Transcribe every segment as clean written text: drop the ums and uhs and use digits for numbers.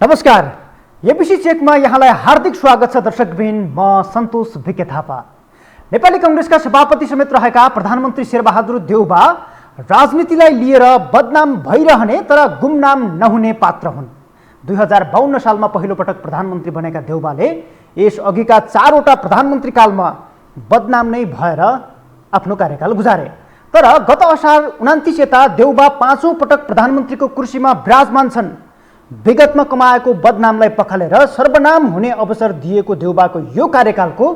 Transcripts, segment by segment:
नमस्कार, एबिसी चेकमा यहाँलाई हार्दिक स्वागत छ। दर्शकबिन म सन्तोष भिके थापा। नेपाली कांग्रेसका सभापति समेत रहेका प्रधानमन्त्री शेरबहादुर देउबा राजनीतिलाई लिएर बदनाम भइरहने तर गुमनाम नहुने पात्र हुन्। 2052 सालमा पहिलो पटक प्रधानमन्त्री बनेका देउबाले यस अघिका 4 वटा प्रधानमन्त्री कालमा बदनाम नै भएर आफ्नो कार्यकाल गुजारे। तर गत असार 29 यता देउबा 5औं पटक प्रधानमन्त्रीको कुर्सीमा विराजमान छन्। विगतमा कमाएको बदनामलाई पखालेर सर्वनाम हुने अवसर दिएको देउबाको यो कार्यकालको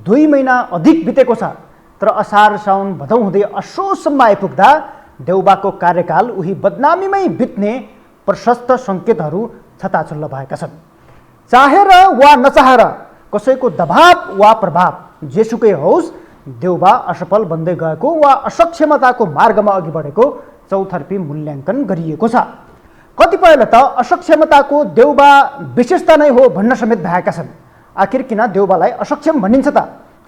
2 महिना अधिक बितेको छ। तर असार साउन भदौ हुँदै असोजसम्म आइपुग्दा देउबाको कार्यकाल उही बदनामीमै बित्ने प्रशस्त सङ्केतहरू छताछुल्ल भएका छन्। चाहेर वा नचाहेर कसैको दबाव वा प्रभाव जेसुकै होस्, देउबा असफल बन्दै गएको वा असक्षमताको मार्गमा अघि बढेको चौतर्फी मूल्याङ्कन गरिएको छ। कतिपयले त असक्षमताको देउबा विशेषता नै हो भन्न समेत भएका छन्। आखिर किन देउबालाई असक्षम भनिन्छ त?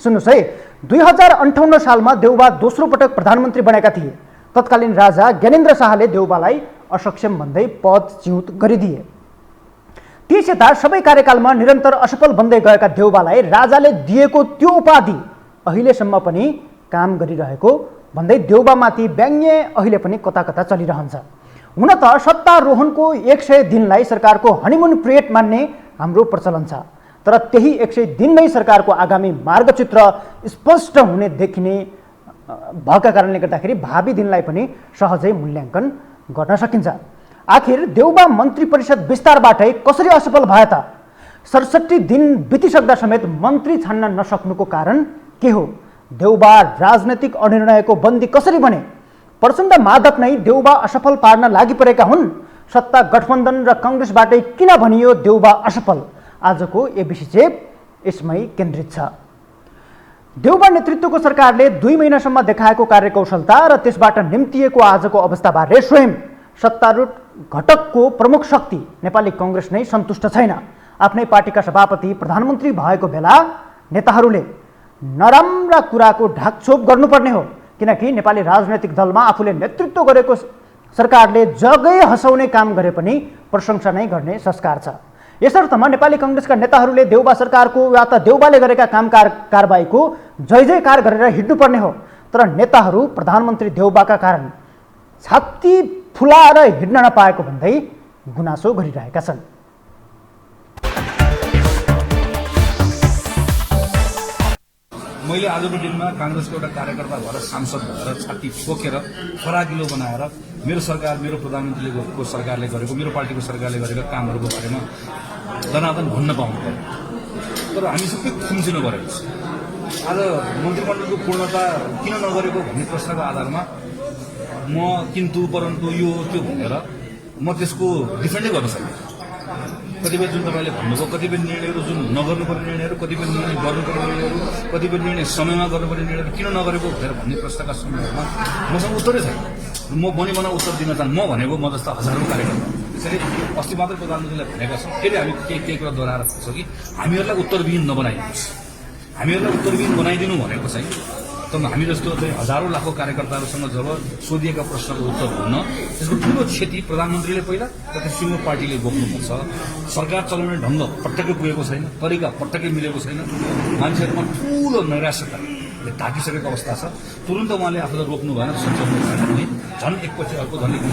सुन्नुहोस् है, 2058 सालमा देउबा दोस्रो पटक प्रधानमन्त्री बनेका थिए। तत्कालीन राजा ज्ञानेन्द्र शाहले देउबालाई असक्षम भन्दै पद च्युत गरिदिए। त्यस यता सबै कार्यकालमा निरन्तर असफल बन्दै गएका देउबालाई राजाले दिएको त्यो उपाधि अहिलेसम्म पनि काम गरिरहेको भन्दै देउबामाथि व्यङ्ग्य अहिले पनि कता कता चलिरहन्छ। हुन त सत्तारोहणको 100 दिनलाई सरकारको हनीमुन पिरियड मान्ने हाम्रो प्रचलन छ। तर त्यही 100 दिन नै सरकारको आगामी मार्गचित्र स्पष्ट हुने देखिने भएका कारणले गर्दाखेरि भावी दिनलाई पनि सहजै मूल्याङ्कन गर्न सकिन्छ। आखिर देउबा मन्त्री परिषद विस्तारबाटै कसरी असफल भए त? 67 दिन बितिसक्दा समेत मन्त्री छान्न नसक्नुको कारण के हो? देउबा राजनैतिक अनिर्णयको बन्दी कसरी बने? प्रचण्ड माधव नै देउबा असफल पार्न लागि परेका हुन्। सत्ता गठबन्धन र कांग्रेसबाटै किन भनियो देउबा असफल? आजको एबिसी चेक यसमै केन्द्रित छ। देउबा नेतृत्वको सरकारले 2 महिनासम्म देखाएको कार्यकौशलता र त्यसबाट निम्तिएको आजको अवस्थाबारे स्वयं सत्तारूढ घटकको प्रमुख शक्ति नेपाली कांग्रेस नै सन्तुष्ट छैन। आफ्नै पार्टीका सभापति प्रधानमन्त्री भएको बेला नेताहरूले नराम्रा कुराको ढाकछोप गर्नुपर्ने हो, किनकि नेपाली राजनैतिक दलमा आफूले नेतृत्व गरेको सरकारले जगै हँसाउने काम गरे पनि प्रशंसा नै गर्ने संस्कार छ। यसर्थमा नेपाली कांग्रेसका नेताहरूले देउबा सरकारको वा त देउबाले गरेका काम कारबाहीको जय जयकार गरेर हिँड्नुपर्ने हो। तर नेताहरू प्रधानमन्त्री देउबाका कारण छाती फुलाएर हिँड्न नपाएको भन्दै गुनासो गरिरहेका छन्। मैले आजको दिनमा कांग्रेसको एउटा कार्यकर्ता भएर सांसद भएर छाती ठोकेर फराकिलो बनाएर मेरो सरकार, मेरो प्रधानमन्त्रीको सरकारले गरेको, मेरो पार्टीको सरकारले गरेका कामहरूको बारेमा जनार्दन भन्न पाउनु पर्यो। तर हामी सबै खुम्चिनु परेको छ। आज मन्त्रीमण्डलको पूर्णता किन नगरेको भन्ने प्रश्नको आधारमा म किन्तु परन्तु यो त्यो भनेर म त्यसको डिफेन्डै गर्न सक्दिनँ। कतिपय जुन तपाईँले भन्नुभयो, कतिपय निर्णयहरू जुन नगर्नुपर्ने निर्णयहरू, कतिपय निर्णय गर्नुपर्ने निर्णयहरू, कतिपय निर्णय समयमा गर्नुपर्ने निर्णयहरू किन नगरेको भनेर भन्ने प्रश्नका सन्दर्भमा मसँग उत्तरै छैन। म बना उत्तर दिन चाहन्छु। म भनेको म जस्ता हजारौँ कार्यकर्ता, त्यसैले अस्ति मात्रै प्रधानमन्त्रीलाई भनेका छौँ। फेरि हामी केही कुरा दोहोऱ्याएर भन्छौँ कि हामीहरूलाई उत्तरविहीन नबनाइदिनुहोस्। हामीहरूलाई उत्तरविहीन बनाइदिनु भनेको चाहिँ तर हामी जस्तो चाहिँ हजारौँ लाखौँ कार्यकर्ताहरूसँग जब सोधिएका प्रश्नको उत्तर हुन्न, त्यसको ठुलो क्षति प्रधानमन्त्रीले पहिला र त्यससँग पार्टीले बोक्नुपर्छ। सरकार चलाउने ढङ्ग पटक्कै पुगेको छैन, तरिका पटक्कै मिलेको छैन। मान्छेहरूमा ठुलो नैराश्यताले ढाकिसकेको अवस्था छ। तुरन्त उहाँले आफूलाई रोक्नु भएन, सच्याउनु भएन भने झन् एकपछि अर्को झन् एक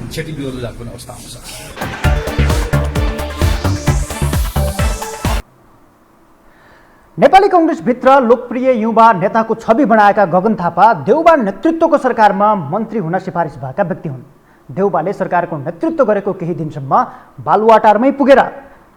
क्षति बिहोर्दै जाएको अवस्था आउँछ। नेपाली कांग्रेसभित्र लोकप्रिय युवा नेताको छवि बनाएका गगन थापा देउबा नेतृत्वको सरकारमा मन्त्री हुन सिफारिस भएका व्यक्ति हुन्। देउबाले सरकारको नेतृत्व गरेको केही दिनसम्म बालुवाटारमै पुगेर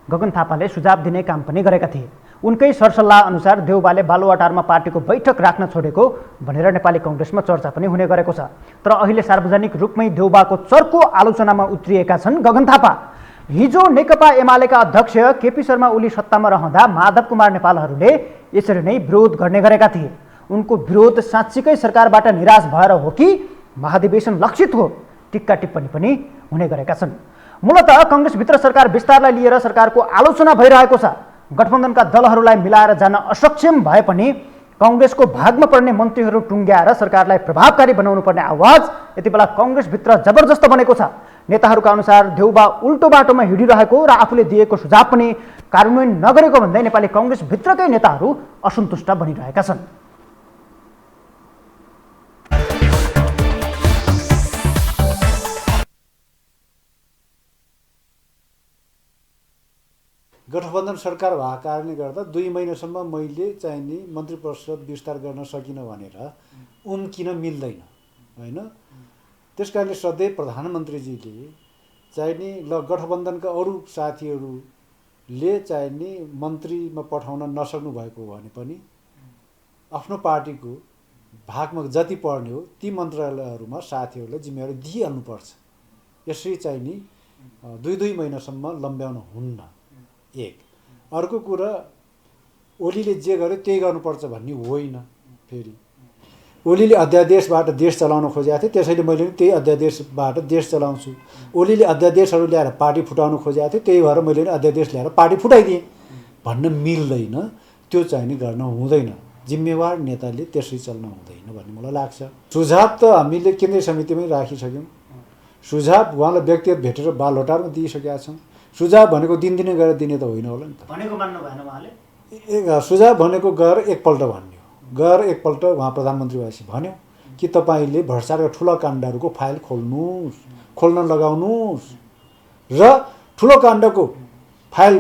गगन थापाले सुझाव दिने काम पनि गरेका थिए। उनकै सरसल्लाह अनुसार देउबाले बालुवाटारमा पार्टीको बैठक राख्न छोडेको भनेर नेपाली कांग्रेसमा चर्चा पनि हुने गरेको छ। तर अहिले सार्वजनिक रूपमै देउबाको चर्को आलोचनामा उत्रिएका छन् गगन थापा। हिजो नेकपा एमालेका अध्यक्ष केपी शर्मा ओली सत्तामा रहँदा माधव कुमार नेपालहरूले यसरी नै विरोध गर्ने गरेका थिए। उनको विरोध साँच्चीकै सरकारबाट निराश भएर हो कि महाधिवेशन लक्षित हो? टिक्का टिप्पणी पनि हुने गरेका छन्। मूलतः कांग्रेसभित्र सरकार विस्तारलाई लिएर सरकारको आलोचना भइरहेको छ। गठबन्धनका दलहरूलाई मिलाएर जान असक्षम भए पनि कांग्रेसको भागमा पर्ने मन्त्रीहरू टुङ्ग्याएर सरकारलाई प्रभावकारी बनाउनु पर्ने आवाज यति बेला कांग्रेसभित्र जबरजस्त बनेको छ। नेताहरूका अनुसार देउबा उल्टो बाटोमा हिँडिरहेको र आफूले दिएको सुझाव पनि कार्यान्वयन नगरेको भन्दै नेपाली कङ्ग्रेसभित्रकै नेताहरू असन्तुष्ट बनिरहेका छन्। गठबन्धन सरकार भएको कारणले गर्दा 2 महिनासम्म मैले चाहिँ नि मन्त्री परिषद विस्तार गर्न सकिनँ भनेर उम्किन मिल्दैन होइन। त्यस कारणले सधैँ प्रधानमन्त्रीजीले चाहिँ नि ल गठबन्धनका अरू साथीहरूले चाहिँ नि मन्त्रीमा पठाउन नसक्नु भएको हो भने पनि आफ्नो पार्टीको भागमा जति पर्ने हो ती मन्त्रालयहरूमा साथीहरूलाई जिम्मेवारी दिइहाल्नुपर्छ। यसरी चाहिँ नि 2 महिनासम्म लम्ब्याउन हुन्न। एक अर्को कुरा ओलीले जे गर्यो त्यही गर्नुपर्छ भन्ने होइन। फेरि ओलीले अध्यादेशबाट देश चलाउन खोजेको थिए, त्यसैले मैले पनि त्यही अध्यादेशबाट देश चलाउँछु। ओलीले अध्यादेशहरू ल्याएर पार्टी फुटाउन खोजेको थियो, त्यही भएर मैले पनि अध्यादेश ल्याएर पार्टी फुटाइदिएँ भन्न मिल्दैन। त्यो चाहिँ नि गर्न हुँदैन। जिम्मेवार नेताले त्यसरी चल्न हुँदैन भन्ने मलाई लाग्छ। सुझाव त हामीले केन्द्रीय समितिमै राखिसक्यौँ। सुझाव उहाँलाई व्यक्तिगत भेटेर बालहोटारमा दिइसकेका छौँ। सुझाव भनेको दिनदिनै गएर दिने त होइन होला नि त। भनेको मान्नु भएन उहाँले। सुझाव भनेको गएर एकपल्ट भन्ने हो। गएर एकपल्ट उहाँ प्रधानमन्त्री भएपछि भन्यो कि तपाईँले भ्रष्टाचारका ठुला काण्डहरूको फाइल खोल्नुहोस्, खोल्न लगाउनुहोस् र ठुलो काण्डको फाइल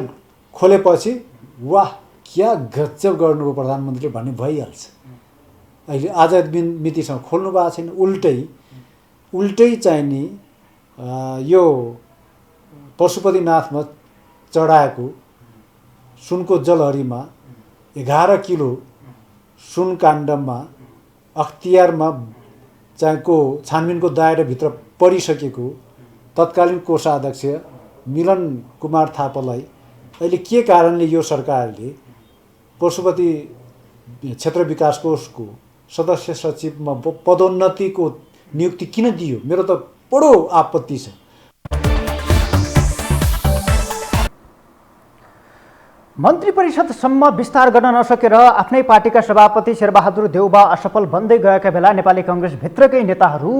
खोलेपछि वाह क्या गजब गर्नुभयो प्रधानमन्त्रीले भन्ने भइहाल्छ। अहिले आज मितिसँग खोल्नु भएको छैन। उल्टै चाहिँ नि यो पशुपतिनाथमा चढाएको सुनको जलहरीमा 11 किलो सुन काण्डमा अख्तियारमा चाहिँको छानबिनको दायराभित्र परिसकेको तत्कालीन कोषाध्यक्ष मिलन कुमार थापालाई अहिले के कारणले यो सरकारले पशुपति क्षेत्र विकास कोषको सदस्य सचिवमा पदोन्नतिको नियुक्ति किन दियो? मेरो त बडो आपत्ति छ। मन्त्री परिषदसम्म विस्तार गर्न नसकेर आफ्नै पार्टीका सभापति शेरबहादुर देउबा असफल बन्दै गएका बेला नेपाली कङ्ग्रेसभित्रकै नेताहरू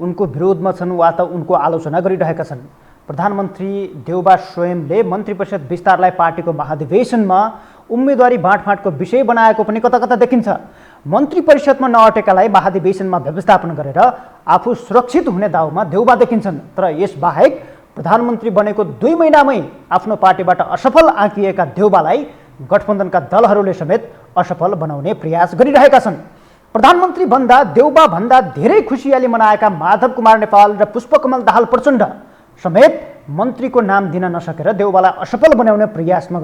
उनको विरोधमा छन् वा त उनको आलोचना गरिरहेका छन्। प्रधानमन्त्री देउबा स्वयंले मन्त्री परिषद विस्तारलाई पार्टीको महाधिवेशनमा उम्मेदवारी बाँडफाँडको विषय बनाएको पनि कता कता देखिन्छ। मन्त्री परिषदमा नअटेकालाई महाधिवेशनमा व्यवस्थापन गरेर आफू सुरक्षित हुने दाउमा देउबा देखिन्छन्। तर यसबाहेक प्रधानमन्त्री बनेको 2 महिनामै आफ्नो पार्टीबाट असफल आँकिएका देउबालाई गठबन्धनका दलहरूले समेत असफल बनाउने प्रयास गरिरहेका छन्। प्रधानमन्त्री बन्दा देउबा भन्दा धेरै खुसियाली मनाएका माधव कुमार नेपाल र पुष्पकमल दाहाल प्रचण्ड समेत मन्त्रीको नाम दिन नसकेर देउबालाई असफल बनाउने प्रयासमा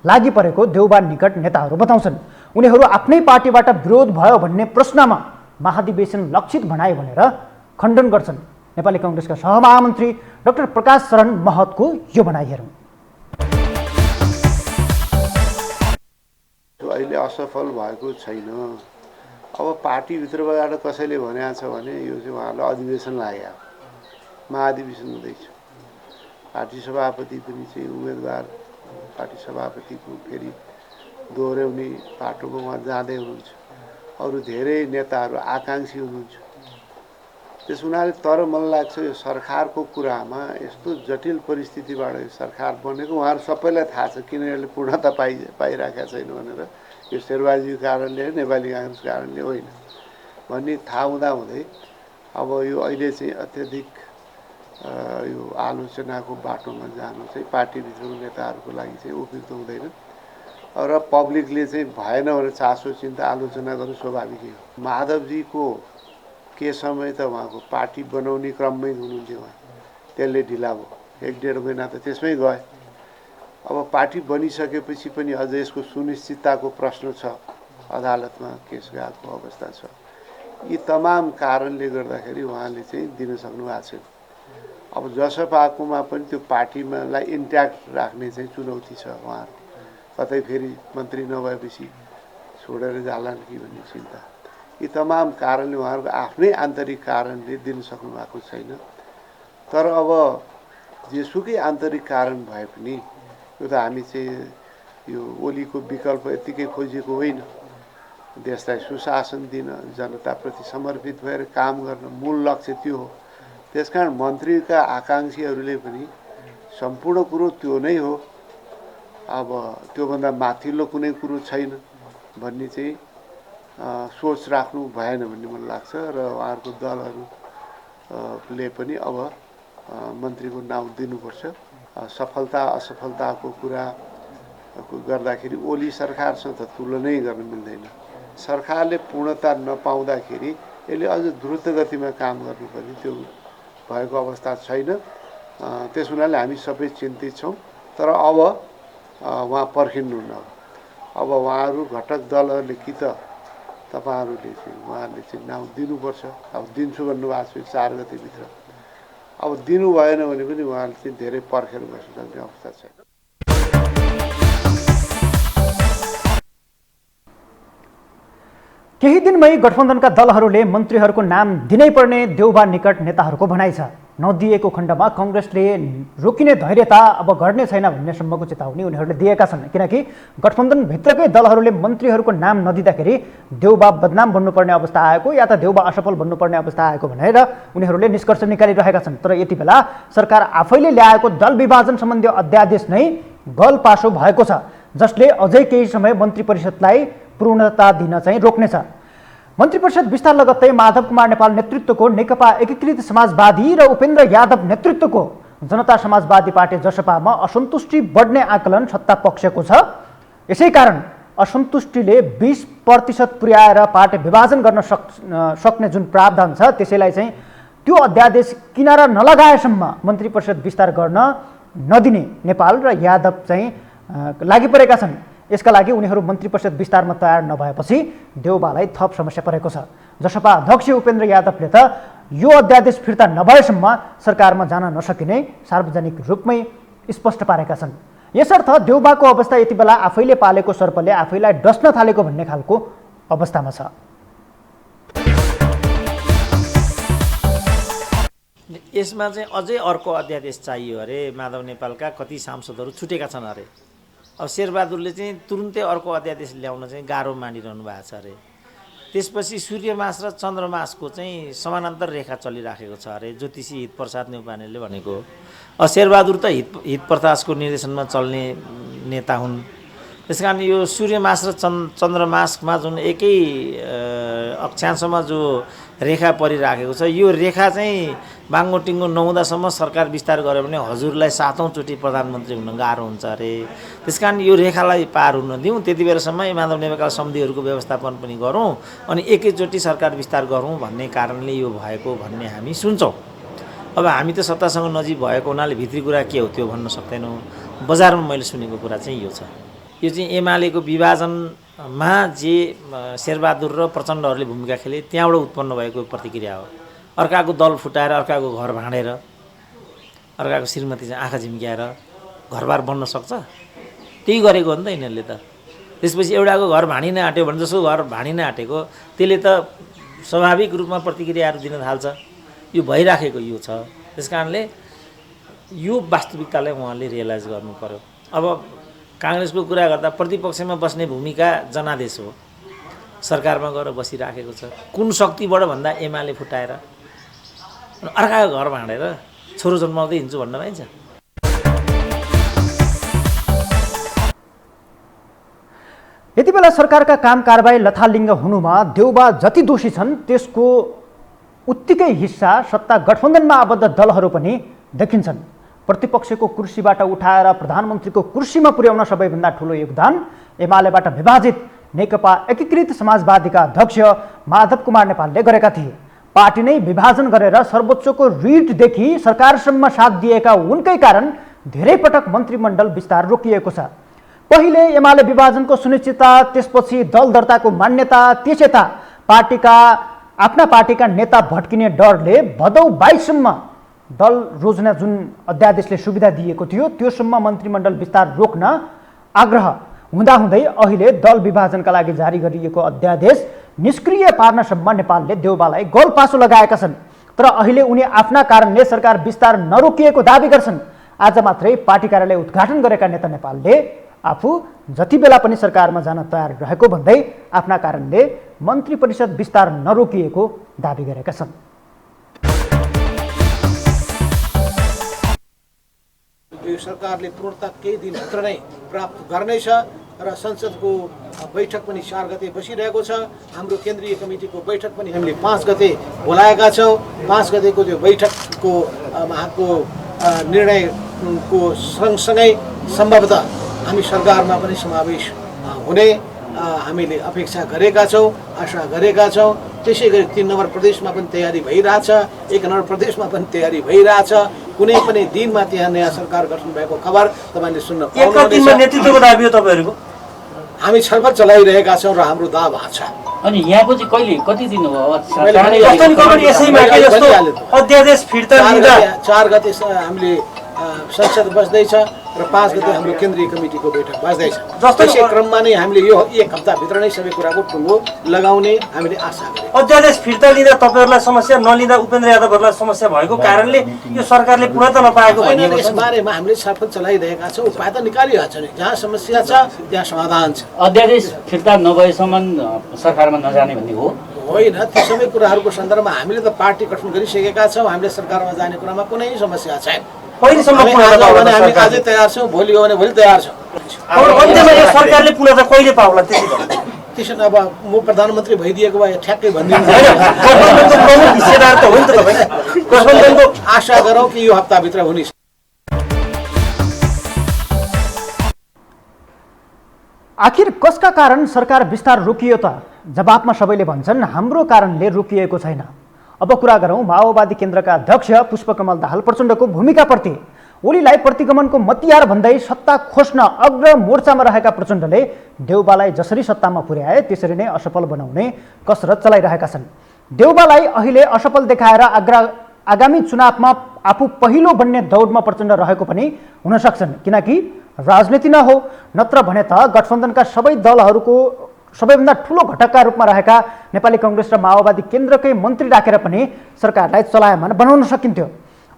लागि परेको देउबा निकट नेताहरू बताउँछन्। उनीहरू आफ्नै पार्टीबाट विरोध भयो भन्ने प्रश्नमा महाधिवेशन लक्षित भनाए भनेर खण्डन गर्छन्। नेपाली कङ्ग्रेसका सहमहामन्त्री डाक्टर प्रकाश शरण महतको यो भनाइ हेरौँ। अहिले असफल भएको छैन। अब पार्टीभित्रबाट कसैले भनेको छ भने यो चाहिँ उहाँलाई अधिवेशन लाग्यो, महाधिवेशन हुँदैछ। पार्टी सभापति पनि चाहिँ उम्मेदवार पार्टी सभापतिको फेरि दोहोऱ्याउने बाटोमा उहाँ जाँदै हुनुहुन्छ। अरू धेरै नेताहरू आकाङ्क्षी हुनुहुन्छ। त्यस हुनाले तर मलाई लाग्छ यो सरकारको कुरामा यस्तो जटिल परिस्थितिबाट यो सरकार बनेको उहाँहरू सबैलाई थाहा छ किन यसले पूर्णता पाइरहेका छैन भनेर। यो शेरबहादुरको कारणले नेपाली काङ्ग्रेसको कारणले होइन भन्ने थाहा हुँदाहुँदै अब यो अहिले चाहिँ अत्यधिक यो आलोचनाको बाटोमा जानु चाहिँ पार्टीभित्रको नेताहरूको लागि चाहिँ उपयुक्त हुँदैन र पब्लिकले चाहिँ भएन भने चासो चिन्ता आलोचना गर्नु स्वाभाविकै हो। माधवजीको के समय त उहाँको पार्टी बनाउने क्रममै हुनुहुन्थ्यो। उहाँ त्यसले ढिला भयो, 1-1.5 महिना त त्यसमै गए। अब पार्टी बनिसकेपछि पनि अझ यसको सुनिश्चितताको प्रश्न छ, अदालतमा केस गएको अवस्था छ। यी तमाम कारणले गर्दाखेरि उहाँले चाहिँ दिन सक्नु भएको छैन। अब जसपाकोमा पनि त्यो पार्टीमालाई इन्ट्याक्ट राख्ने चाहिँ चुनौती छ। उहाँहरू कतै फेरि मन्त्री नभएपछि छोडेर जालान् कि भन्ने चिन्ता। यी तमाम कारणले उहाँहरूको आफ्नै आन्तरिक कारणले दिन सक्नु भएको छैन। तर अब जेसुकै आन्तरिक कारण भए पनि यो त हामी चाहिँ यो ओलीको विकल्प यत्तिकै खोजेको होइन। देशलाई सुशासन दिन, जनताप्रति समर्पित भएर काम गर्न मूल लक्ष्य त्यो हो। त्यसकारण मन्त्रीका आकाङ्क्षीहरूले पनि सम्पूर्ण कुरो त्यो नै हो, अब त्योभन्दा माथिल्लो कुनै कुरो छैन भन्ने चाहिँ सोच राख्नु भएन भन्ने मलाई लाग्छ। र उहाँहरूको दलहरूले पनि अब मन्त्रीको नाउँ दिनुपर्छ। सफलता असफलताको कुरा गर्दाखेरि ओली सरकारसँग त तुलनै गर्न मिल्दैन। सरकारले पूर्णता नपाउँदाखेरि यसले अझ द्रुत गतिमा काम गर्नुपर्ने, त्यो भएको अवस्था छैन। त्यस हुनाले हामी सबै चिन्तित छौँ। तर अब उहाँ पर्खिनुहुन्न। अब उहाँहरू घटक दलहरूले कि त तपाईँहरूले चाहिँ उहाँहरूले चाहिँ नाउँ दिनुपर्छ। अब दिन्छु भन्नुभएको छ 4 गतेभित्र। अब दिनु भएन भने पनि उहाँले चाहिँ धेरै पर्खेर बस्नु सक्ने अवस्था छैन। केही दिनमै गठबन्धनका दलहरूले मन्त्रीहरूको नाम दिनै पर्ने देउबा निकट नेताहरूको भनाइ छ। नदिएको खण्डमा कङ्ग्रेसले रोकिने धैर्यता अब गर्ने छैन भन्ने सम्मको चेतावनी उनीहरूले दिएका छन्। किनकि गठबन्धनभित्रकै दलहरूले मन्त्रीहरूको नाम नदिँदाखेरि देउबा बदनाम बन्नुपर्ने अवस्था आएको या त देउबा असफल बन्नुपर्ने अवस्था आएको भनेर उनीहरूले निष्कर्ष निकालिरहेका छन्। तर यति बेला सरकार आफैले ल्याएको दल विभाजन सम्बन्धी अध्यादेश नै गलपासो भएको छ, जसले अझै केही समय मन्त्री परिषदलाई पूर्णता दिन चाहिँ रोक्नेछ। मन्त्री परिषद विस्तार लगत्तै माधव कुमार नेपाल नेतृत्वको नेकपा एकीकृत समाजवादी र उपेन्द्र यादव नेतृत्वको जनता समाजवादी पार्टी जसपामा असन्तुष्टि बढ्ने आकलन सत्ता पक्षको छ। यसै कारण असन्तुष्टिले 20% पुर्याएर पार्टी विभाजन गर्न सक्ने जुन प्रावधान छ त्यसैलाई चाहिँ त्यो अध्यादेश किनारा नलगाएसम्म मन्त्री परिषद विस्तार गर्न नदिने नेपाल र यादव चाहिँ लागिपरेका छन्। यसका लागि उनीहरू मन्त्री परिषद विस्तारमा तयार नभएपछि देउबालाई थप समस्या परेको छ। जसपा अध्यक्ष उपेन्द्र यादवले त यो अध्यादेश फिर्ता नभएसम्म सरकारमा जान नसकिने सार्वजनिक रूपमै स्पष्ट पारेका छन्। यसर्थ देउबाको अवस्था यति बेला आफैले पालेको सर्पले आफैलाई डस्न थालेको भन्ने खालको अवस्थामा छ। यसमा चाहिँ अझै अर्को अध्यादेश चाहियो अरे। माधव नेपालका कति सांसदहरू छुटेका छन् अरे। अब शेरबहादुरले चाहिँ तुरुन्तै अर्को अध्यादेश ल्याउन चाहिँ गाह्रो मानिरहनु भएको छ अरे। त्यसपछि सूर्यमास र चन्द्रमासको चाहिँ समानान्तर रेखा चलिराखेको छ अरे, ज्योतिषी हितप्रसाद न्यौपानेले भनेको। शेरबहादुर त हितप्रसादको निर्देशनमा चल्ने नेता हुन्। त्यस कारण यो सूर्यमास र चन्द्रमासमा जुन एकै अक्षांशमा जो रेखा परिराखेको छ, यो रेखा चाहिँ बाङ्गोटिङ्गो नहुँदासम्म सरकार विस्तार गर्यो भने हजुरलाई 7औं चोटि प्रधानमन्त्री हुन गाह्रो हुन्छ अरे। त्यस कारण यो रेखालाई पार हुन दिउँ, त्यति बेलासम्म माधव नेपाल सन्धिहरूको व्यवस्थापन पनि गरौँ अनि एकैचोटि सरकार विस्तार गरौँ भन्ने कारणले यो भएको भन्ने हामी सुन्छौँ। अब हामी त सत्तासँग नजिक भएको हुनाले भित्री कुरा के हो त्यो भन्न सक्दैनौँ। बजारमा मैले सुनेको कुरा चाहिँ यो छ। यो चाहिँ एमालेको विभाजनमा जे शेरबहादुर र प्रचण्डहरूले भूमिका खेले त्यहाँबाट उत्पन्न भएको प्रतिक्रिया हो। अर्काको दल फुटाएर, अर्काको घर भाँडेर, अर्काको श्रीमती चाहिँ आँखा झिम्क्याएर घरबार बन्न सक्छ? त्यही गरेको हो नि त यिनीहरूले त। त्यसपछि एउटाको घर भाँडिन आँट्यो भने जसको घर भाँडिन आँटेको त्यसले त स्वाभाविक रूपमा प्रतिक्रियाहरू दिन थाल्छ। यो भइराखेको यो छ। त्यस कारणले यो वास्तविकतालाई उहाँले रियलाइज गर्नु पर्यो। अब काङ्ग्रेसको कुरा गर्दा प्रतिपक्षमा बस्ने भूमिका जनादेश हो। सरकारमा गएर बसिराखेको छ। कुन शक्तिबाट भन्दा एमाले फुटाएर अर्काको घर भाँडेर छोरो जन्माउँदै हिँड्छु भन्न पाइन्छ? यति बेला सरकारका काम कारबाही लथालिङ्ग हुनुमा देउबा जति दोषी छन् त्यसको उत्तिकै हिस्सा सत्ता गठबन्धनमा आबद्ध दलहरू पनि देखिन्छन्। प्रतिपक्षको कुर्सीबाट उठाएर प्रधानमन्त्रीको कुर्सीमा पुर्याउन सबैभन्दा ठुलो योगदान एमालेबाट विभाजित नेकपा एकीकृत समाजवादीका अध्यक्ष माधव कुमार नेपालले गरेका थिए। पार्टी नै विभाजन गरेर सर्वोच्चको रिटदेखि सरकारसम्म साथ दिएका उनकै कारण धेरै पटक मन्त्रीमण्डल विस्तार रोकिएको छ। पहिले एमाले विभाजनको सुनिश्चितता, त्यसपछि दल दर्ताको मान्यता, त्यसयता आफ्ना पार्टीका नेता भट्किने डरले भदौ 22 सम्म दल रोज्न जुन अध्यादेशले सुविधा दिएको थियो त्योसम्म मन्त्रीमण्डल विस्तार रोक्न आग्रह हुँदाहुँदै अहिले दल विभाजनका लागि जारी गरिएको अध्यादेश निष्क्रिय पार्नसम्म नेपालले देउबालाई गोलपासो लगाएका छन्। तर अहिले उनी आफ्ना कारणले सरकार विस्तार नरोकिएको दाबी गर्छन्। आज मात्रै पार्टी कार्यालय उद्घाटन गरेका नेता नेपालले आफू जति बेला पनि सरकारमा जान तयार रहेको भन्दै आफ्ना कारणले मन्त्री परिषद विस्तार नरोकिएको दाबी गरेका छन्। यो सरकारले पूर्णता केही दिनभित्र नै प्राप्त गर्नेछ र संसदको बैठक पनि 4 गते बसिरहेको छ। हाम्रो केन्द्रीय कमिटीको बैठक पनि हामीले 5 गते बोलाएका छौँ। 5 गतेको त्यो बैठकको उहाँको निर्णयको सँगसँगै सम्भवतः हामी सरकारमा पनि समावेश हुने हामीले अपेक्षा गरेका छौँ, आशा गरेका छौँ। त्यसै गरी 3 नम्बर प्रदेशमा पनि तयारी भइरहेछ, 1 नम्बर प्रदेशमा पनि तयारी भइरहेछ। कुनै पनि दिनमा त्यहाँ नयाँ सरकार गठन भएको खबर तपाईँले सुन्न पाउनुहुनेछ। नेतृत्वको दाबी हो तपाईँहरूको? हामी छलफल चलाइरहेका छौँ र हाम्रो दावा छ। अनि यहाँको चाहिँ कहिले कति दिन हो? अध्यादेश फिर्ता लिँदा 4 गते हामीले संसद बस्दैछ र 5 गते हाम्रो केन्द्रीय कमिटीको बैठक बस्दैछ। त्यसै क्रममा नै हामीले यो 1 हप्ताभित्र नै सबै कुराको टुङ्गो लगाउने हामीले आशा गरेका। अध्यादेश फिर्ता लिँदा तपाईँहरूलाई समस्या, नलिँदा उपेन्द्र यादवहरूलाई समस्या भएको कारणले यो सरकारले पूर्णता नपाएको भनिएको छ। यस बारेमा हामीले छलफल चलाइरहेका छौँ, उपाय त निकालिरहेको छ नि। जहाँ समस्या छ त्यहाँ समाधान छ। अध्यादेश फिर्ता नभएसम्म सरकारमा नजाने भन्ने हो होइन। ती सबै कुराहरूको सन्दर्भमा हामीले त पार्टी गठन गरिसकेका छौँ। हामीले सरकारमा जाने कुरामा कुनै समस्या छैन। हामी आजै तयार छौँ, भोलि हो भने भोलि तयार छौँ। सरकारले पूर्णता कहिले पाउला? त्यसो अब म प्रधानमन्त्री भइदिएको भए ठ्याक्कै भनिदिनु। आशा गरौँ कि यो हप्ताभित्र हुनेछ। आखिर कसका कारण सरकार विस्तार रोकियो त? जवाफमा सबैले भन्छन् हाम्रो कारणले रोकिएको छैन। अब कुरा गरौँ माओवादी केन्द्रका अध्यक्ष पुष्पकमल दाहाल प्रचण्डको भूमिकाप्रति। ओलीलाई प्रतिगमनको मतियार भन्दै सत्ता खोज्न अग्र मोर्चामा रहेका प्रचण्डले देउबालाई जसरी सत्तामा पुर्याए त्यसरी नै असफल बनाउने कसरत चलाइरहेका छन्। देउबालाई अहिले असफल देखाएर आगामी चुनावमा आफू पहिलो बन्ने दौडमा प्रचण्ड रहेको पनि हुन सक्छन्, किनकि राजनीति नहो नत्र भने त गठबन्धनका सबै दलहरूको सबैभन्दा ठुलो घटकका रूपमा रहेका नेपाली कांग्रेस र माओवादी केन्द्रकै मन्त्री राखेर पनि सरकारलाई चलायमान बनाउन सकिन्थ्यो।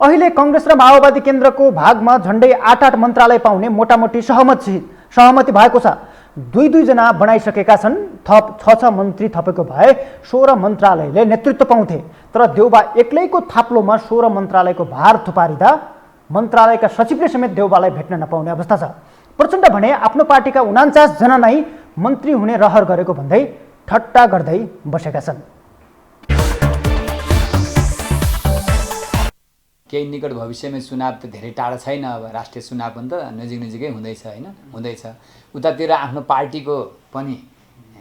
अहिले कांग्रेस र माओवादी केन्द्रको भागमा झन्डै 8 मन्त्रालय पाउने मोटामोटी सहमति भएको छ। 2 जना बनाइसकेका छन्। थप 6 मन्त्री थपेको भए 16 मन्त्रालयले नेतृत्व पाउँथे। तर देउबा एक्लैको थाप्लोमा 16 मन्त्रालयको भार थुपारिँदा मन्त्रालयका सचिवले समेत देउबालाई भेट्न नपाउने अवस्था छ। प्रचण्ड भने आफ्नो पार्टीका 49 जना नै मन्त्री हुने रहर गरेको भन्दै ठट्टा गर्दै बसेका छन्। केही निकट भविष्यमा चुनाव त धेरै टाढा छैन। अब राष्ट्रिय चुनाव पनि त नजिकै हुँदैछ होइन, हुँदैछ। उतातिर आफ्नो पार्टीको पनि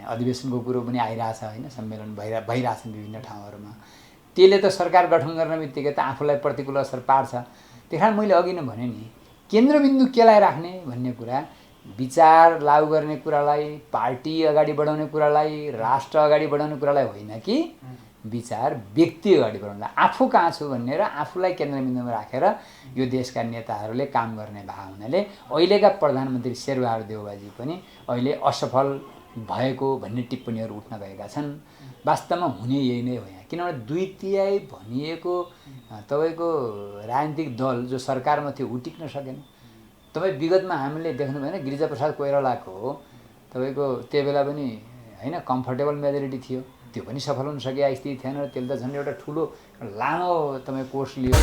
अधिवेशनको कुरो पनि आइरहेछ होइन, सम्मेलन भइरहेछन् विभिन्न ठाउँहरूमा। त्यसले त सरकार गठन गर्ने बित्तिकै त आफूलाई प्रतिकूल असर पार्छ। त्यही कारण मैले अघि नै भने नि, केन्द्रबिन्दु केलाई राख्ने भन्ने कुरा, विचार लागू गर्ने कुरालाई, पार्टी अगाडि बढाउने कुरालाई, राष्ट्र अगाडि बढाउने कुरालाई होइन कि विचार व्यक्ति अगाडि बढाउनलाई, आफू कहाँ छु भन्ने र आफूलाई केन्द्रबिन्दुमा राखेर यो देशका नेताहरूले काम गर्ने भए हुनाले अहिलेका प्रधानमन्त्री शेरबहादुर देउबाजी पनि अहिले असफल भएको भन्ने टिप्पणीहरू उठ्न गएका छन्। वास्तवमा हुने यही नै हो यहाँ, किनभने 2/3 भनिएको तपाईँको राजनीतिक दल जो सरकारमा थियो ऊ टिक्न सकेन। तपाईँ विगतमा हामीले देख्नुभयो होइन, गिरिजाप्रसाद कोइरालाको तपाईँको त्यो बेला पनि होइन कम्फर्टेबल मेजोरिटी थियो, त्यो पनि सफल हुन सकेको स्थिति थिएन। त्यसले त झन् एउटा ठुलो लामो तपाईँ कोर्स लियो।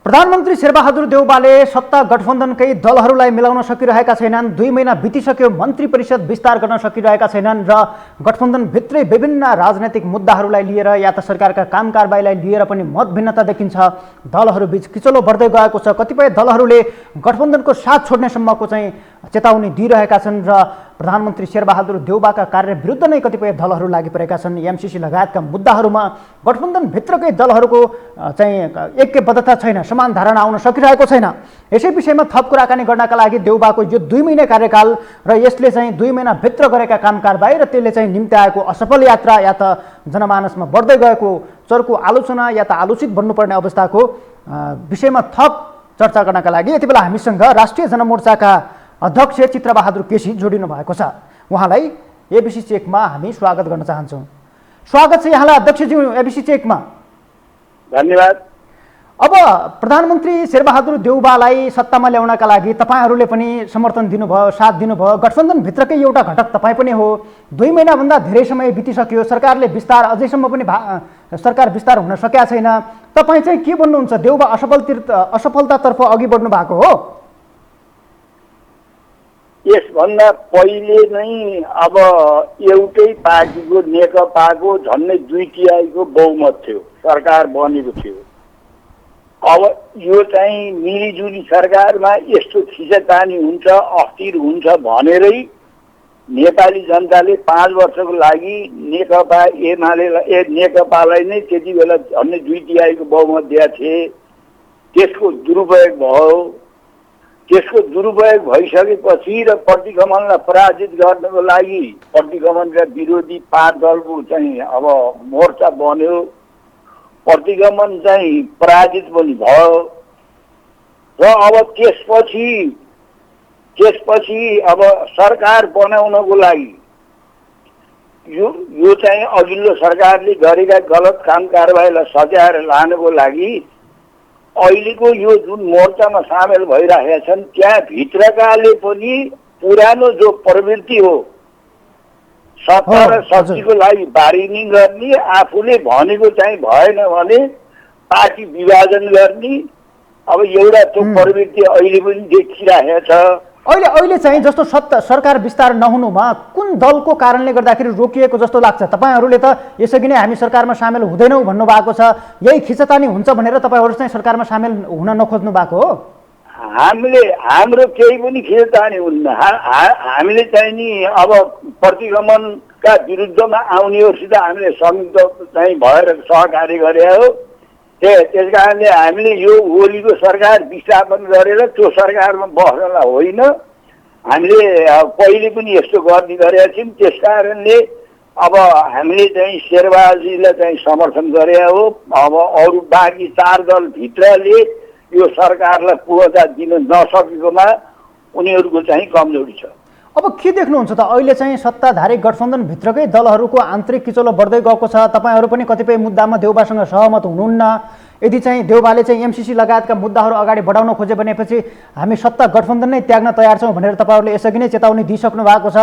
प्रधानमन्त्री शेरबहादुर देउबाले सत्ता गठबन्धनकै दलहरूलाई मिलाउन सकिरहेका छैनन्। 2 महिना बितिसक्यो, मन्त्री परिषद विस्तार गर्न सकिरहेका छैनन् र गठबन्धनभित्रै विभिन्न राजनैतिक मुद्दाहरूलाई लिएर या त सरकारका काम कारबाहीलाई लिएर पनि मतभिन्नता देखिन्छ। दलहरूबीच किचलो बढ्दै गएको छ। कतिपय दलहरूले गठबन्धनको साथ छोड्नेसम्मको चाहिँ चेतावनी दिइरहेका छन् र प्रधानमन्त्री शेरबहादुर देउबाका कार्य विरुद्ध नै कतिपय दलहरू लागिपरेका छन्। एमसीसी लगायतका मुद्दाहरूमा गठबन्धनभित्रकै दलहरूको चाहिँ ऐक्यबद्धता छैन, समान धारणा आउन सकिरहेको छैन। यसै विषयमा थप कुराकानी गर्नका लागि देउबाको यो 2 महिना कार्यकाल र यसले चाहिँ 2 महिनाभित्र गरेका काम कारबाही र त्यसले चाहिँ निम्ति आएको असफल यात्रा या त जनमानसमा बढ्दै गएको चर्को आलोचना या त आलोचित बन्नुपर्ने अवस्थाको विषयमा थप चर्चा गर्नका लागि यति बेला हामीसँग राष्ट्रिय जनमोर्चाका अध्यक्ष चित्रबहादुर केसी जोडिनु भएको छ। उहाँलाई एबिसी चेकमा हामी स्वागत गर्न चाहन्छौँ। स्वागत छ यहाँलाई अध्यक्षज्यू एबिसी चेकमा। धन्यवाद। अब प्रधानमन्त्री शेरबहादुर देउबालाई सत्तामा ल्याउनका लागि तपाईँहरूले पनि समर्थन दिनुभयो, साथ दिनुभयो। गठबन्धनभित्रकै एउटा घटक तपाईँ पनि हो। 2 महिनाभन्दा धेरै समय बितिसक्यो, सरकारले विस्तार अझैसम्म पनि सरकार विस्तार हुन सकेका छैन। तपाईँ चाहिँ के भन्नुहुन्छ? देउबा असफलतातर्फ अघि बढ्नु भएको हो? यसभन्दा पहिले नै अब एउटै पार्टीको नेकपाको झन्डै 2/3 बहुमत थियो, सरकार बनेको थियो। अब यो चाहिँ मिलिजुली सरकारमा यस्तो खिचतानी हुन्छ, अस्थिर हुन्छ भनेरै नेपाली जनताले 5 वर्षको लागि नेकपा नेकपालाई नै त्यति बेला झन्डै 2/3 बहुमत दिएका थिए। त्यसको दुरुपयोग भयो। त्यसको दुरुपयोग भइसकेपछि र प्रतिगमनलाई पराजित गर्नको लागि प्रतिगमनका विरोधी 5 दलको चाहिँ अब मोर्चा बन्यो। प्रतिगमन चाहिँ पराजित पनि भयो र अब त्यसपछि अब सरकार बनाउनको लागि यो चाहिँ अघिल्लो सरकारले गरेका गलत काम कारबाहीलाई सच्याएर लानको लागि अहिलेको यो जुन मोर्चामा सामेल भइरहेका छन् त्यहाँ भित्रकाले पनि पुरानो जो प्रवृत्ति हो सत्ता र शक्तिको लागि बार्गेनिङ गर्ने, आफूले भनेको चाहिँ भएन भने पार्टी विभाजन गर्ने, अब एउटा त्यो प्रवृत्ति अहिले पनि देखिरहेको छ। अहिले चाहिँ जस्तो सरकार विस्तार नहुनुमा कुन दलको कारणले गर्दाखेरि रोकिएको जस्तो लाग्छ? तपाईँहरूले त यसअघि नै हामी सरकारमा सामेल हुँदैनौँ भन्नुभएको छ। यही खिचतानी हुन्छ भनेर तपाईँहरू चाहिँ सरकारमा सामेल हुन नखोज्नु भएको हो? हाम्रो केही पनि खिचतानी हुन्न। हामीले चाहिँ नि अब प्रतिगमनका विरुद्धमा आउनेहरूसित हामीले संयुक्त चाहिँ भएर सहकार्य गरे हो। त्यस कारणले हामीले यो ओलीको सरकार विस्थापन गरेर त्यो सरकारमा बस्नलाई होइन, हामीले पहिले पनि यस्तो गर्ने गरेका थियौँ। त्यस कारणले अब हामीले चाहिँ शेरबहादुरजीलाई चाहिँ समर्थन गरे हो। अब अरू बाँकी 4 दलभित्रले यो सरकारलाई पूर्णता दिन नसकेकोमा उनीहरूको चाहिँ कमजोरी छ। अब के देख्नुहुन्छ त? अहिले चाहिँ सत्ताधारी गठबन्धनभित्रकै दलहरूको आन्तरिक किचलो बढ्दै गएको छ। तपाईँहरू पनि कतिपय मुद्दामा देउबासँग सहमत हुनुहुन्न। यदि चाहिँ देउबाले चाहिँ एमसिसी लगायतका मुद्दाहरू अगाडि बढाउन खोजे भनेपछि हामी सत्ता गठबन्धन नै त्याग्न तयार छौँ भनेर तपाईँहरूले यसअघि नै चेतावनी दिइसक्नु भएको छ।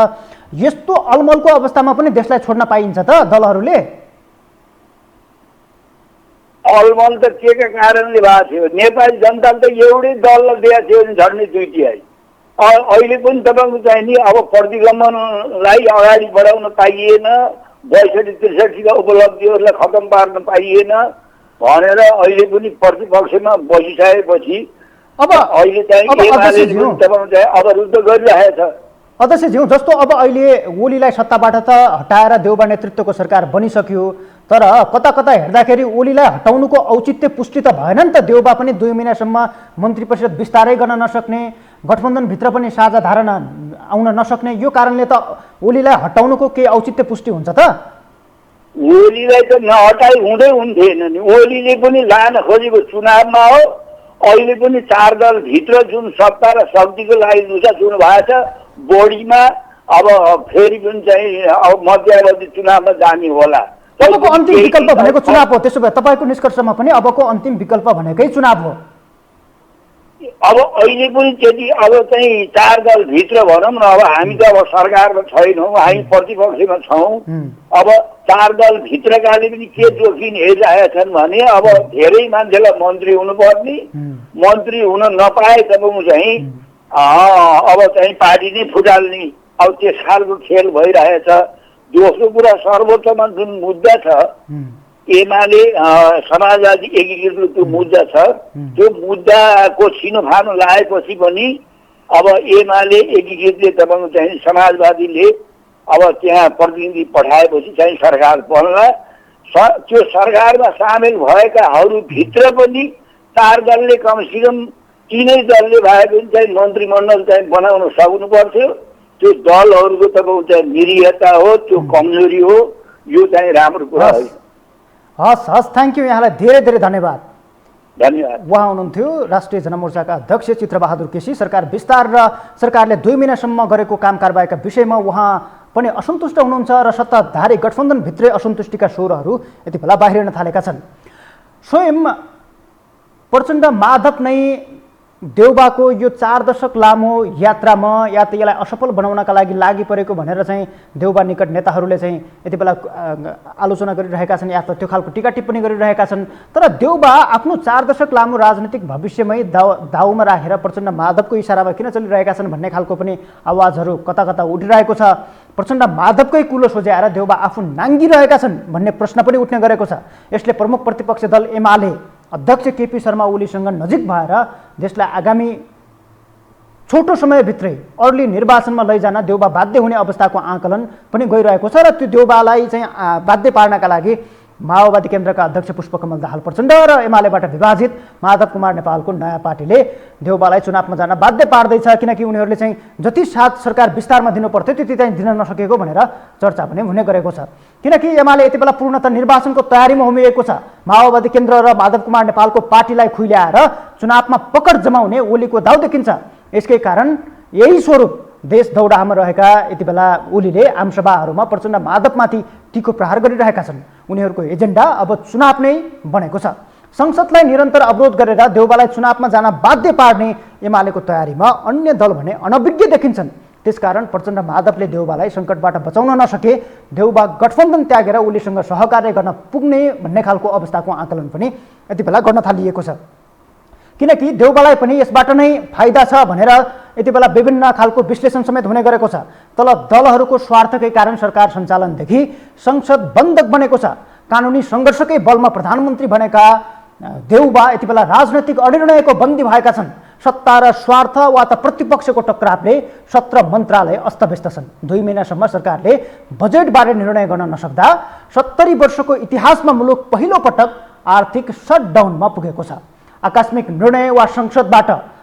यस्तो अलमलको अवस्थामा पनि देशलाई छोड्न पाइन्छ त दलहरूले? अलमल त के का कारणले भएको थियो? नेपाली जनताले त एउटै दललाई दिएको थियो भने झन्डै 2/3। अहिले पनि तपाईँको चाहिँ नि अब प्रतिगमनलाई अगाडि बढाउन पाइएन, 62-63 का उपलब्धिहरूलाई खतम पार्न पाइएन भनेर अहिले पनि प्रतिपक्षमा बसिसकेपछि अब अहिले चाहिँ एमाले तपाईँको चाहिँ अवरुद्ध गरिरहेको छ। अध्यक्षज्यू, जस्तो अब अहिले ओलीलाई सत्ताबाट त हटाएर देउबा नेतृत्वको सरकार बनिसक्यो, तर कता कता हेर्दाखेरि ओलीलाई हटाउनुको औचित्य पुष्टि त भएन नि त। देउबा पनि 2 महिनासम्म मन्त्री परिषद विस्तारै गर्न नसक्ने, गठबन्धनभित्र पनि साझा धारणा आउन नसक्ने, यो कारणले त ओलीलाई हटाउनुको केही औचित्य पुष्टि हुन्छ त? ओलीलाई त नहटाइ हुँदै हुन्थेन नि। ओलीले पनि लान खोजेको चुनावमा हो। अहिले पनि 4 दलभित्र जुन सत्ता र शक्तिको लागि लुसाचुन भएको छ, बढीमा अब फेरि पनि चाहिँ अब मध्यावधि चुनावमा जाने होला। अबको अन्तिम विकल्प भनेको चुनाव हो। त्यसो भए तपाईँको निष्कर्षमा पनि अबको अन्तिम विकल्प भनेकै चुनाव हो। अब अहिले पनि त्यति अब चाहिँ 4 दलभित्र भनौँ न, अब हामी त अब सरकारमा छैनौँ, हामी प्रतिपक्षमा छौँ। अब 4 दलभित्रकाले पनि के जोखिम हेरिरहेका छन् भने अब धेरै मान्छेलाई मन्त्री हुनुपर्ने, मन्त्री हुन नपाए तपाईँको चाहिँ अब चाहिँ पार्टी नै फुटाल्ने, अब त्यस खालको खेल भइरहेछ। दोस्रो कुरा, सर्वोच्चमा जुन मुद्दा छ एमाले समाजवादी एकीकृतको त्यो मुद्दा छ, त्यो मुद्दाको छिनोफानो लागेपछि पनि अब एमाले एकीकृतले तपाईँको चाहिँ समाजवादीले अब त्यहाँ प्रतिनिधि पठाएपछि चाहिँ सरकार बन्ला। त्यो सरकारमा सामेल भएकाहरू भित्र पनि 4 दलले कमसेकम 3 दलले भए पनि चाहिँ मन्त्रीमण्डल चाहिँ बनाउन सक्नु पर्थ्यो। त्यो दलहरूको तपाईँको चाहिँ निरीहता हो, त्यो कमजोरी हो। यो चाहिँ राम्रो कुरा हो। हस् हस्, थ्याङ्क यू, यहाँलाई धेरै धेरै धन्यवाद। धन्यवाद। उहाँ हुनुहुन्थ्यो राष्ट्रिय जनमोर्चाका अध्यक्ष चित्रबहादुर केसी। सरकार विस्तार र सरकारले 2 महिनासम्म गरेको काम कारबाहीका विषयमा उहाँ पनि असन्तुष्ट हुनुहुन्छ र सत्ताधारी गठबन्धनभित्रै असन्तुष्टिका स्वरहरू यति बेला बाहिरिन थालेका छन्। स्वयं प्रचण्ड माधव नै देउबाको यो 4 दशक लामो यात्रामा या त यसलाई असफल बनाउनका लागि लागि परेको भनेर चाहिँ देउबा निकट नेताहरूले चाहिँ यति बेला आलोचना गरिरहेका छन् या त त्यो खालको टीका टिप्पणी गरिरहेका छन्। तर देउबा आफ्नो 4 दशक लामो राजनीतिक भविष्यमै दाउमा राखेर प्रचण्ड माधवको इसारामा किन चलिरहेका छन् भन्ने खालको पनि आवाजहरू कता कता उठिरहेको छ। प्रचण्ड माधवकै कुलो सोझ्याएर देउबा आफू नाङ्गिरहेका छन् भन्ने प्रश्न पनि उठ्ने गरेको छ। यसले प्रमुख प्रतिपक्षी दल एमाले अध्यक्ष केपी शर्मा ओलीसँग नजिक भएर देशलाई आगामी छोटो समयभित्रै अर्ली निर्वाचनमा लैजान देउबा बाध्य हुने अवस्थाको आकलन पनि गइरहेको छ र त्यो देउबालाई चाहिँ बाध्य पार्नका लागि माओवादी केन्द्रका अध्यक्ष पुष्पकमल दाहाल प्रचण्ड र एमालेबाट विभाजित माधव कुमार नेपालको नयाँ पार्टीले देउबालाई चुनावमा जान बाध्य पार्दैछ, किनकि उनीहरूले चाहिँ जति साथ सरकार विस्तारमा दिनुपर्थ्यो त्यति चाहिँ दिन नसकेको भनेर चर्चा पनि हुने गरेको छ। किनकि एमाले यति बेला पूर्णतः निर्वाचनको तयारीमा उभिएको छ। माओवादी केन्द्र र माधव कुमार नेपालको पार्टीलाई खुइल्याएर चुनावमा पकड जमाउने ओलीको दाउ देखिन्छ। यसकै कारण यही स्वरूप देश दौडामा रहेका यति बेला ओलीले आमसभाहरूमा प्रचण्ड माधवमाथि तीखो प्रहार गरिरहेका छन्। उनीहरूको एजेन्डा अब चुनाव नै बनेको छ। संसदलाई निरन्तर अवरोध गरेर देउबालाई चुनावमा जान बाध्य पार्ने एमालेको तयारीमा अन्य दल भने अनभिज्ञ देखिन्छन्। त्यसकारण प्रचण्ड माधवले देउबालाई सङ्कटबाट बचाउन नसके देउबा गठबन्धन त्यागेर ओलीसँग सहकार्य गर्न पुग्ने भन्ने खालको अवस्थाको आकलन पनि यति बेला गर्न थालिएको छ। किनकि देउबालाई पनि यसबाट नै फाइदा छ भनेर यति बेला विभिन्न खालको विश्लेषण समेत हुने गरेको छ। तल दलहरूको स्वार्थकै कारण सरकार सञ्चालनदेखि संसद बन्धक बनेको छ। कानुनी सङ्घर्षकै बलमा प्रधानमन्त्री बनेका देउबा यति बेला राजनैतिक अनिर्णयको बन्दी भएका छन्। सत्ता र स्वार्थ वा त प्रतिपक्षको टक्रावले 17 मन्त्रालय अस्तव्यस्त छन्। 2 महिनासम्म सरकारले बजेटबारे निर्णय गर्न नसक्दा 70 वर्षको इतिहासमा मुलुक पहिलो पटक आर्थिक सटडाउनमा पुगेको छ। आकस्मिक निर्णय वा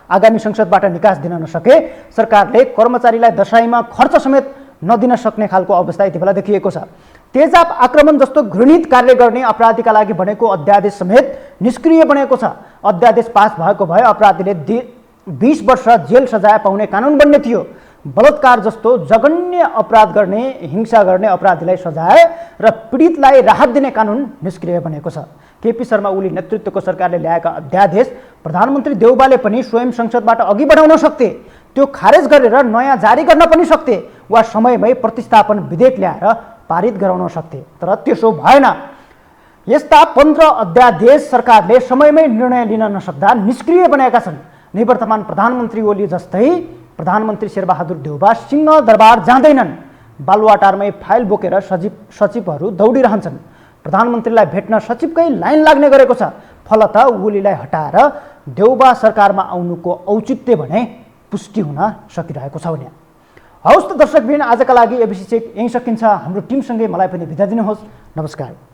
आगामी संसदबाट निकास दिन नसके सरकारले कर्मचारीलाई दशैंमा खर्च समेत नदिन सक्ने खालको अवस्था यति बेला देखिएको छ। तेजाब आक्रमण जस्तो घृणित कार्य गर्ने अपराधीका लागि बनेको अध्यादेश समेत निष्क्रिय बनेको छ। अध्यादेश पास भएको भए अपराधीले 20 वर्ष जेल सजाय पाउने कानुन बन्ने थियो। बलात्कार जस्तो जघन्य अपराध गर्ने, हिंसा गर्ने अपराधीलाई सजाय र पीडितलाई राहत दिने कानुन निष्क्रिय बनेको छ। केपी शर्मा ओली नेतृत्वको सरकारले ल्याएका अध्यादेश प्रधानमन्त्री देउबाले पनि स्वयं संसदबाट अघि बढाउन सक्थे, त्यो खारेज गरेर नयाँ जारी गर्न पनि सक्थे वा समयमै प्रतिस्थापन विधेयक ल्याएर पारित गराउन सक्थे। तर त्यसो भएन। यस्ता 15 अध्यादेश सरकारले समयमै निर्णय लिन नसक्दा निष्क्रिय बनाएका छन्। निवर्तमान प्रधानमन्त्री ओली जस्तै प्रधानमन्त्री शेरबहादुर देउबा सिंहदरबार जाँदैनन्। बालुवाटारमै फाइल बोकेर सचिवहरू दौडिरहन्छन्। प्रधानमन्त्रीलाई भेट्न सचिवकै लाइन लाग्ने गरेको छ। फलतः ओलीलाई हटाएर देउबा सरकारमा आउनुको औचित्य भने पुष्टि हुन सकिरहेको छ भने। हवस् त दर्शकबिन, आजका लागि एबिसी चेक यहीँ सकिन्छ। हाम्रो टिमसँगै मलाई पनि बिदा दिनुहोस्। नमस्कार।